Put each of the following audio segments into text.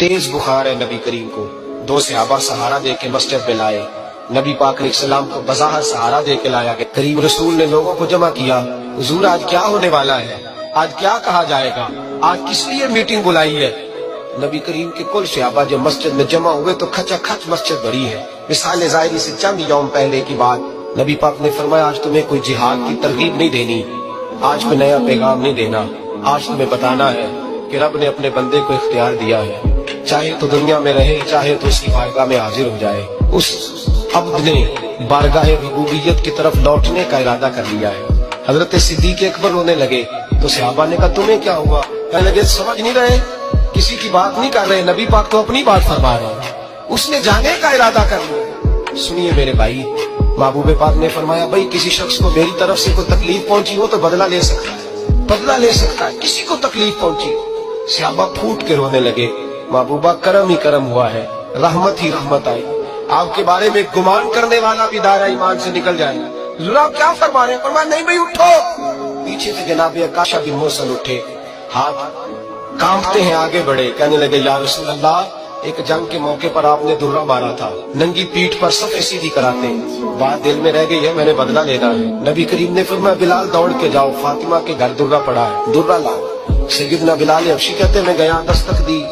तेज बुखार है नबी करीम को। दो सहाबा सहारा दे के मस्जिद में लाए। नबी पाक अलैहिस्सलाम को बज़ाहर सहारा दे के लाया गया। करीम रसूल ने लोगों को जमा किया, हुजूर आज क्या होने वाला है, आज क्या कहा जाएगा, आज किस लिए मीटिंग बुलाई है। नबी करीम के कुल सहाबा जब मस्जिद में जमा हुए तो खचाखच मस्जिद भरी है। मिसाल ज़ाहिरी से चंद यौम पहले की बात, नबी पाक ने फरमाया आज तुम्हें कोई जिहाद की तरगीब नहीं देनी, आज कोई नया पैगाम नहीं देना, आज तुम्हें बताना है कि रब ने अपने बंदे को इख्तियार दिया है, चाहे तो दुनिया में रहे चाहे तो उसकी बारगाह में हाजिर हो जाए। उस अब्द ने बारगाह रुबूबियत की तरफ लौटने का इरादा कर लिया है। हजरत सिद्दीक अकबर रोने लगे तो सहाबा ने कहा तुम्हें क्या हुआ, कहने लगे समझ नहीं रहे, किसी की बात नहीं कर रहे, नबी पाक तो अपनी बात फरमा रहे हैं, उसने जाने का इरादा कर लिया। सुनिए मेरे भाई, महबूब पाक ने फरमाया भाई किसी शख्स को मेरी तरफ से कोई तकलीफ पहुंची हो तो बदला ले सकता है, बदला ले सकता है, किसी को तकलीफ पहुंची। सहाबा फूट के रोने लगे, महबूबा करम ही करम हुआ है, रहमत ही रहमत आई, आपके बारे में गुमान करने वाला भी दायरा ईमान से निकल जाएगा। हुजूर आप क्या फरमा रहे हैं? फरमाया नहीं भाई उठो। पीछे से जनाब अकाशा बिन मोहसन उठे, हाथ कांपते हैं आगे बढ़े, कहने लगे या रसूल अल्लाह एक जंग के मौके पर आपने दुर्रा मारा था, नंगी पीठ पर सफे सीधी कराते, बात दिल में रह गई है, मैंने बदला लेना है। नबी करीम ने फरमाया बिलाल दौड़ के जाओ, फातिमा के घर दुर्रा पड़ा है, दुर्रा लाओ। सैयदना बिलाल हबशी कहते मैं गया, दस्तक दी,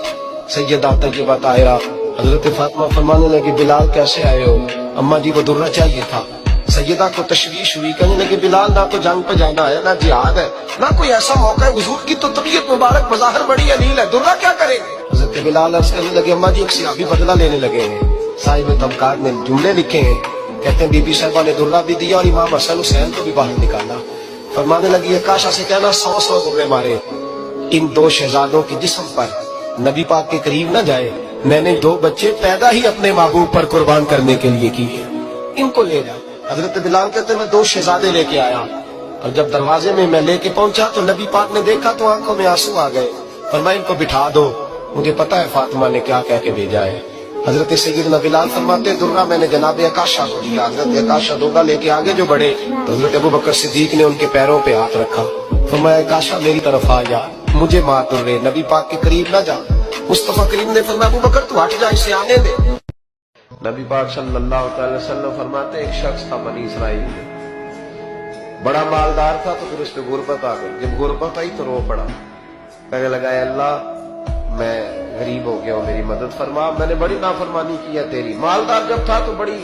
सैयदा तैयबा ताहिरा हजरत फातिमा फरमाने लगी बिलाल कैसे आए हो, अम्मा जी को दुर्रा चाहिए था। सैयदा को तशवीश हुई, कहने लगे बिलाल ना तो जंग पे जाना है, ना जिहाद है, ना कोई ऐसा मौका है, हुजूर की तो तबीयत मुबारक मज़ाहिर बड़ी अलील है, दुर्रा क्या करेंगे। हजरत बिलाल अर्ज़ करने लगे अम्मा जी एक सियाबी बदला लेने लगे हैं। साहिब तबकात ने जुमले लिखे हैं, कहते हैं बीबी साहिबा ने दुर्रा भी दिया और इमाम हसन हुसैन को भी बाहर निकाला। फरमाने लगी आकाशा से कहना 100 दुर्रे मारे इन दो शहजादों के जिस्म पर, नबी पाक के करीब न जाए, मैंने 2 बच्चे पैदा ही अपने महबूब पर कुर्बान करने के लिए किए, इनको ले जा। हजरत बिलाल कहते मैं 2 शहजादे लेके आया और जब दरवाजे में मैं लेके पहुंचा तो नबी पाक ने देखा तो आंखों में आंसू आ गए। फरमाया इनको बिठा दो, मुझे पता है फातिमा ने क्या कह के भेजा है। हजरत सैयदना बिलाल फरमाते दुर्रा मैंने जनाब अकाशा को दिया। हजरत अकाशा दुर्रा लेके आगे जो बढ़े तो हजरत अबू बकर सिद्दीक ने उनके पैरों पे हाथ रखा, फरमाया अकाशा मेरी तरफ आ जा, मुझे मार दुर्रे, नबी पाक के करीब ना जा। मुस्तफा करीम ने फरमाया अबू बकर तू हट जा, इसे आने दे। नबी पाक सल्लल्लाहु अलैहि वसल्लम फरमाते एक शख्स था बनी इसराइल में, बड़ा मालदार था तो फिर उस पे गुर्बत आ गई। जब गुर्बत आई तो रो पड़ा, कहने लगा अल्लाह मैं गरीब हो गया हूँ, मेरी मदद फरमा, मैंने बड़ी नाफरमानी की है तेरी। मालदार जब था तो बड़ी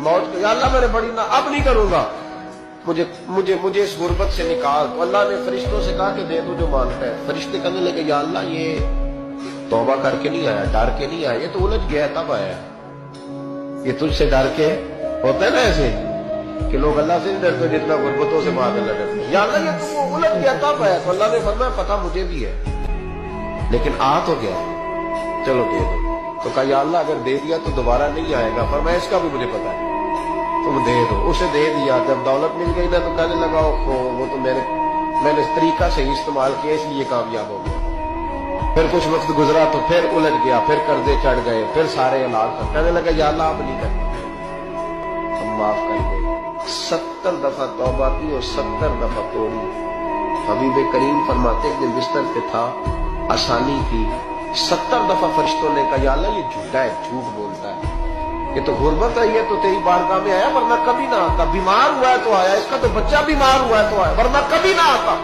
मौत, अल्लाह मैंने बड़ी ना, अब नहीं करूंगा, मुझे मुझे मुझे इस गुर्बत से निकाल। तो अल्लाह ने फरिश्तों से कहा कि दे दो जो मांगता है। फरिश्ते कहने लगे या अल्लाह ये तौबा करके नहीं आया, डर के नहीं आया, ये तो उलझ गया तब आया, ये तुझसे डर के होता है ना ऐसे कि लोग अल्लाह से नहीं डरते जितना गुर्बतों से मांग अल्लाह डरते। या अल्लाह ये तो उलझ गया तब आया। तो अल्लाह ने फरमाया पता मुझे भी है लेकिन आ तो गया, चलो दे दो। तो कहा या अल्लाह अगर दे दिया तो दोबारा नहीं आएगा, फरमाया इसका भी मुझे पता है, तुम दे दो। उसे दे दिया। जब दौलत मिल गई ना तो कहने लगा वो तो मैंने इस तरीका से इस्तेमाल किया इसलिए कामयाब हो गया। फिर कुछ वक्त गुजरा तो फिर उलझ गया, फिर कर्जे चढ़ गए, फिर सारे इलाज कहने लगा या अल्लाह अब नहीं करते, हम माफ कर दे। 70 दफा तौबा की और 70 दफा तोड़ी। हबीब करीम फरमाते एक दिन बिस्तर पे था, आसानी थी, 70 दफा फरिश्तों ने कहा या अल्लाह ये झूठा है, झूठ बोलता है, ये तो गुर्बत आई है तो तेरी बारगाह में आया वरना कभी ना आता, बीमार हुआ है तो आया, इसका तो बच्चा बीमार हुआ है तो आया वरना कभी ना आता।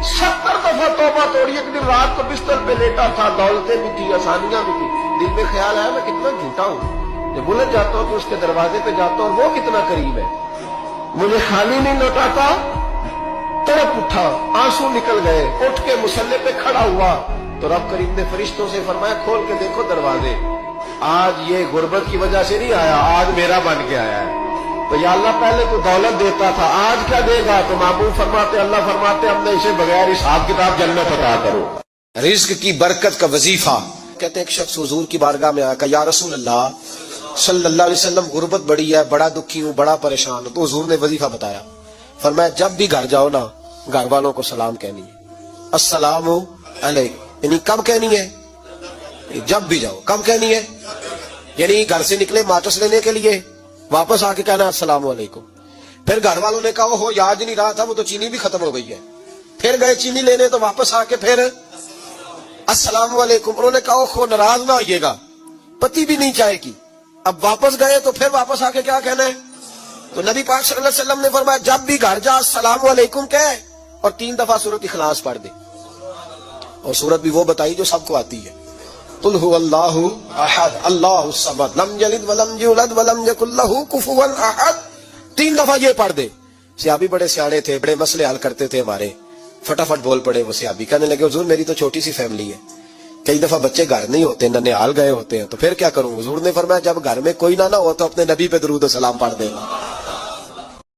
70 दफा तौबा तोड़ी। एक दिन रात को बिस्तर पे लेटा था, दौलतें भी थी, आसानियां भी थी, दिल में ख्याल आया मैं कितना झूठा हूँ, जब उलझ जाता हूँ तो उसके दरवाजे पे जाता हूँ और वो कितना करीब है, मुझे खाली नहीं लौटाता। तड़प उठा, आंसू निकल गए, उठ के मुसल्ले पे खड़ा हुआ तो रब करीम ने फरिश्तों से फरमाया खोल के देखो दरवाजे, आज ये गुर्बत की वजह से नहीं आया, आज मेरा बन के आया है। तो या अल्लाह पहले तो दौलत देता था, आज क्या देगा? तो महबूब फरमाते अल्लाह फरमाते हमने इसे बगैर हिसाब किताब जन्नत अता करो। रिज्क की बरकत का वजीफा। कहते एक शख्स हुजूर की बारगाह में आकर या रसूल अल्लाह सल्लल्लाहु अलैहि वसल्लम गुर्बत बड़ी है, बड़ा दुखी हूँ, बड़ा परेशान हूँ। तो हुजूर ने वजीफा बताया, फरमाया जब भी घर जाओ ना घर वालों को सलाम कहनी है, अस्सलामु अलैकुम, यानी कब कहनी है? जब भी जाओ। कब कहनी है? यानी घर से निकले माचिस लेने के लिए, वापस आके कहना अस्सलाम वालेकुम। फिर घर वालों ने कहा हो याद नहीं रहा था, वो तो चीनी भी खत्म हो गई है। फिर गए चीनी लेने तो वापस आके फिर अस्सलाम वालेकुम, उन्होंने कहा खो नाराज ना होइएगा, पति भी नहीं चाय की। अब वापस गए तो फिर वापस आके क्या कहना है? तो नबी पाक सल्लल्लाहु अलैहि वसल्लम ने फरमाया जब भी घर जा अस्सलाम वालेकुम कहे और 3 दफा सूरत इखलास पढ़ दे। और सूरत भी वो बताई जो सबको आती है, कुल हुवल्लाहु अहद अल्लाहु समद लम यलिद वलम यूलद वलम यकुल लहू कुफुवन अहद। 3 दफा ये पढ़ दे। सियाबी बड़े सियाने थे, बड़े मसले हल करते थे हमारे, फटाफट बोल पड़े वो सियाबी, कहने लगे हुजूर मेरी तो छोटी सी फैमिली है, कई दफा बच्चे घर नहीं होते, ननिहाल गए होते हैं, तो फिर क्या करूं? हुजूर ने फरमाया जब घर में कोई ना हो तो अपने नबी पे दरूद और सलाम पढ़ देना।